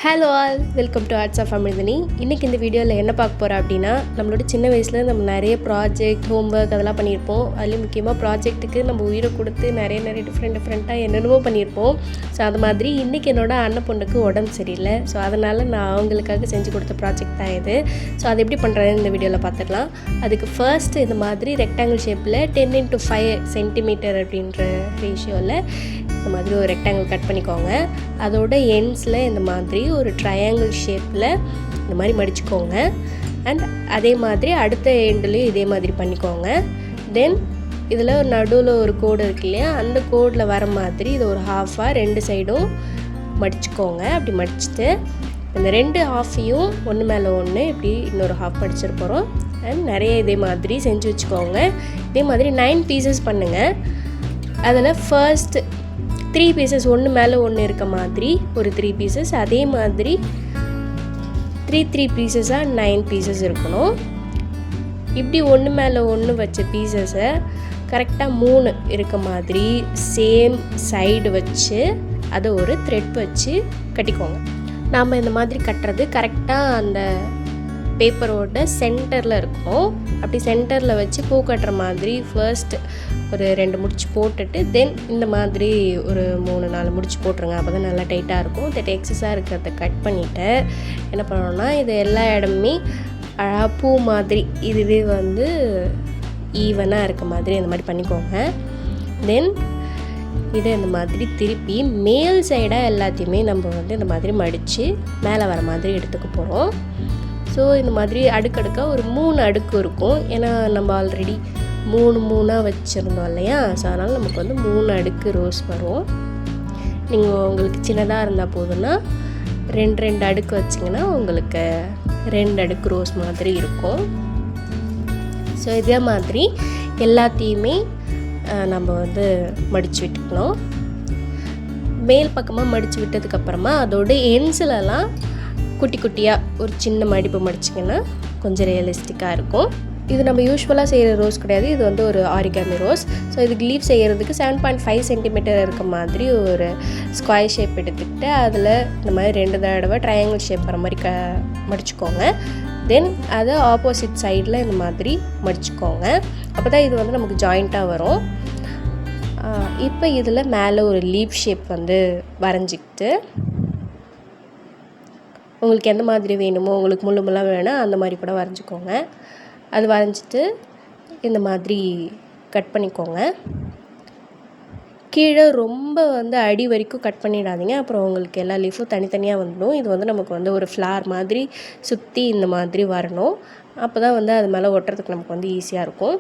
Hello all, welcome to arts of Amirthini. இன்றைக்கி இந்த வீடியோவில் என்ன பார்க்க போகிறோம் அப்படின்னா, நம்மளோட சின்ன வயசில் நம்ம நிறைய ப்ராஜெக்ட், ஹோம்ஒர்க் அதெல்லாம் பண்ணியிருப்போம். அதுலேயும் முக்கியமாக ப்ராஜெக்ட்டுக்கு நம்ம உயிரை கொடுத்து நிறைய டிஃப்ரெண்ட்டாக என்னென்னமோ பண்ணியிருப்போம். ஸோ அது மாதிரி இன்றைக்கி என்னோடய அண்ணன் பொண்ணுக்கு உடம்பு சரியில்லை. ஸோ அதனால் நான் அவங்களுக்காக செஞ்சு கொடுத்த ப்ராஜெக்ட் தான் இது. ஸோ அது எப்படி பண்ணுறதுன்னு இந்த வீடியோவில் பார்த்துக்கலாம். அதுக்கு ஃபர்ஸ்ட் இந்த மாதிரி ரெக்டாங்கிள் ஷேப்பில் 10x5 சென்டிமீட்டர் அப்படின்ற ரேஷியோவில் இந்த மாதிரி ஒரு ரெக்டாங்கிள் கட் பண்ணிக்கோங்க. அதோட எண்ட்ஸில் இந்த மாதிரி ஒரு ட்ரையாங்கிள் ஷேப்பில் இந்த மாதிரி மடிச்சுக்கோங்க. அண்ட் அதே மாதிரி அடுத்த எண்ட்லேயும் இதே மாதிரி பண்ணிக்கோங்க. தென் இதில் நடுவில் ஒரு கோடு இருக்கு இல்லையா, அந்த கோடில் வர மாதிரி இது ஒரு ஹாஃபாக ரெண்டு சைடும் மடிச்சுக்கோங்க. அப்படி மடிச்சுட்டு இந்த ரெண்டு ஹாஃபையும் ஒன்று மேலே ஒன்று இப்படி இன்னொரு ஹாஃப் மடிச்சிட போகிறோம். அண்ட் நிறைய இதே மாதிரி செஞ்சு வச்சுக்கோங்க. இதே மாதிரி 9 பீசஸ் பண்ணுங்கள். அதில் ஃபர்ஸ்ட் 3 பீசஸ் ஒன்று மேலே ஒன்று இருக்க மாதிரி ஒரு 3 பீசஸ், அதே மாதிரி 3 பீசஸாக 9 பீசஸ் இருக்கணும். இப்படி ஒன்று மேலே ஒன்று வச்ச பீசஸை கரெக்டாக 3 இருக்க மாதிரி சேம் சைடு வச்சு அதை ஒரு த்ரெட் வச்சு கட்டிக்கோங்க. நாம் இந்த மாதிரி கட்டுறது கரெக்டாக அந்த பேப்பரோட சென்டரில் இருக்கும். அப்படி சென்டரில் வச்சு பூ கட்டுற மாதிரி ஃபர்ஸ்ட் ஒரு 2 முடிச்சு போட்டுட்டு தென் இந்த மாதிரி ஒரு 3-4 முடிச்சு போட்டுருங்க. அப்போ தான் நல்லா டைட்டாக இருக்கும். எக்ஸஸாக இருக்கிறத கட் பண்ணிவிட்டு என்ன பண்ணணும்னா, இது எல்லா இடமுமே அழகாக பூ மாதிரி இதுவே வந்து ஈவனாக இருக்க மாதிரி இந்த மாதிரி பண்ணிக்கோங்க. தென் இதை இந்த மாதிரி திருப்பி மேல் சைடாக எல்லாத்தையுமே நம்ம வந்து இந்த மாதிரி மடித்து மேலே வர மாதிரி எடுத்துக்க போகிறோம். ஸோ இந்த மாதிரி அடுக்கடுக்காக ஒரு 3 அடுக்கு இருக்கும். ஏன்னா நம்ம ஆல்ரெடி 3 வச்சுருந்தோம் இல்லையா. ஸோ அதனால் நமக்கு வந்து 3 அடுக்கு ரோஸ் வரும். நீங்கள் உங்களுக்கு சின்னதாக இருந்தால் போதுன்னா 2 அடுக்கு வச்சிங்கன்னா உங்களுக்கு 2 அடுக்கு ரோஸ் மாதிரி இருக்கும். ஸோ இதே மாதிரி எல்லாத்தையுமே நம்ம வந்து மடித்து விட்டுக்கணும். மேல் பக்கமாக மடித்து விட்டதுக்கப்புறமா அதோட எண்ட்ஸ்லலாம் குட்டி குட்டியாக ஒரு சின்ன மடிப்பு மடிச்சிங்கன்னா கொஞ்சம் ரியலிஸ்டிக்காக இருக்கும். இது நம்ம யூஸ்வலாக செய்கிற ரோஸ் கிடையாது. இது வந்து ஒரு ஆரிகாமி ரோஸ். ஸோ இதுக்கு லீவ் செய்கிறதுக்கு 7.5 சென்டிமீட்டர் இருக்க மாதிரி ஒரு ஸ்கொயர் ஷேப் எடுத்துக்கிட்டு அதில் இந்த மாதிரி 2 தடவை ட்ரையாங்கிள் ஷேப் வர மாதிரி மடிச்சுக்கோங்க. தென் அதை ஆப்போசிட் சைடில் இந்த மாதிரி மடிச்சுக்கோங்க. அப்போ தான் இது வந்து நமக்கு ஜாயிண்ட்டாக வரும். இப்போ இதில் மேலே ஒரு லீவ் ஷேப் வந்து வரைஞ்சிக்கிட்டு உங்களுக்கு எந்த மாதிரி வேணுமோ, உங்களுக்கு முள்ளுமெல்லாம் வேணும் அந்த மாதிரி கூட வரைஞ்சிக்கோங்க. அது வரைஞ்சிட்டு இந்த மாதிரி கட் பண்ணிக்கோங்க. கீழே ரொம்ப வந்து அடி வரைக்கும் கட் பண்ணிடாதீங்க. அப்புறம் உங்களுக்கு எல்லா லீஃபும் தனித்தனியாக வந்துடும். இது வந்து நமக்கு வந்து ஒரு ஃப்ளார் மாதிரி சுற்றி இந்த மாதிரி வரணும். அப்போ தான் வந்து அது மேலே ஒட்டுறதுக்கு நமக்கு வந்து ஈஸியாக இருக்கும்.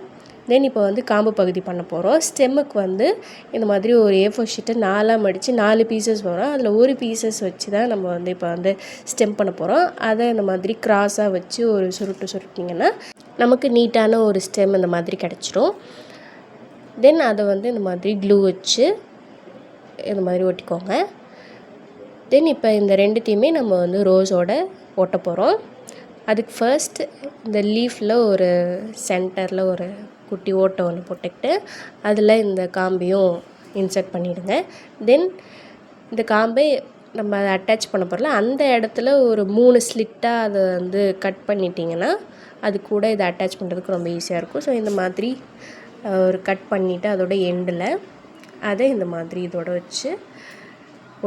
தென் இப்போ வந்து காம்பு பகுதி பண்ண போகிறோம். ஸ்டெம்முக்கு வந்து இந்த மாதிரி ஒரு A4 ஷீட்டை 4 மடித்து 4 பீசஸ் வரும். அதில் ஒரு பீசஸ் வச்சு தான் நம்ம வந்து இப்போ வந்து ஸ்டெம் பண்ண போகிறோம். அதை இந்த மாதிரி கிராஸாக வச்சு ஒரு சுருட்டிங்கன்னா நமக்கு நீட்டான ஒரு ஸ்டெம் இந்த மாதிரி கிடச்சிரும். தென் அதை வந்து இந்த மாதிரி க்ளூ வச்சு இந்த மாதிரி ஒட்டிக்கோங்க. தென் இப்போ இந்த 2த்தையுமே நம்ம வந்து ரோஸோட ஒட்ட போகிறோம். அதுக்கு ஃபர்ஸ்ட் இந்த லீஃபில் ஒரு சென்டரில் ஒரு குட்டி ஓட்டை ஒன்று போட்டுக்கிட்டு அதில் இந்த காம்பையும் இன்சர்ட் பண்ணிவிடுங்க. தென் இந்த காம்பை நம்ம அதை அட்டாச் பண்ண போகிறோம்ல, அந்த இடத்துல ஒரு 3 ஸ்லிட்டாக அதை வந்து கட் பண்ணிட்டிங்கன்னா அது கூட இதை அட்டாச் பண்ணுறதுக்கு ரொம்ப ஈஸியாக இருக்கும். ஸோ இந்த மாதிரி ஒரு கட் பண்ணிவிட்டு அதோட எண்டில் அதை இந்த மாதிரி இதோட வச்சு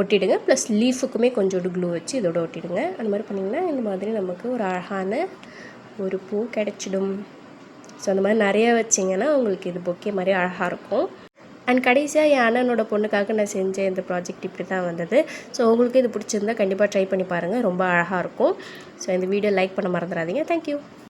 ஒட்டிடுங்க. ப்ளஸ் லீஃபுக்குமே கொஞ்சோண்டு க்ளூ வச்சு இதோட ஒட்டிடுங்க. அந்த மாதிரி பண்ணிங்கன்னா இந்த மாதிரி நமக்கு ஒரு அழகான ஒரு பூ கிடைச்சிடும். ஸோ அந்த மாதிரி நிறைய வச்சிங்கன்னா உங்களுக்கு இது பொக்கே மாதிரி அழகாக இருக்கும். அண்ட் கடைசியாக என் அண்ணனோட பொண்ணுக்காக நான் செஞ்ச இந்த ப்ராஜெக்ட் இப்படி தான் வந்தது. ஸோ உங்களுக்கு இது பிடிச்சிருந்தா கண்டிப்பாக ட்ரை பண்ணி பாருங்கள். ரொம்ப அழகாக இருக்கும். ஸோ இந்த வீடியோ லைக் பண்ண மறந்துடாதீங்க. தேங்க்யூ.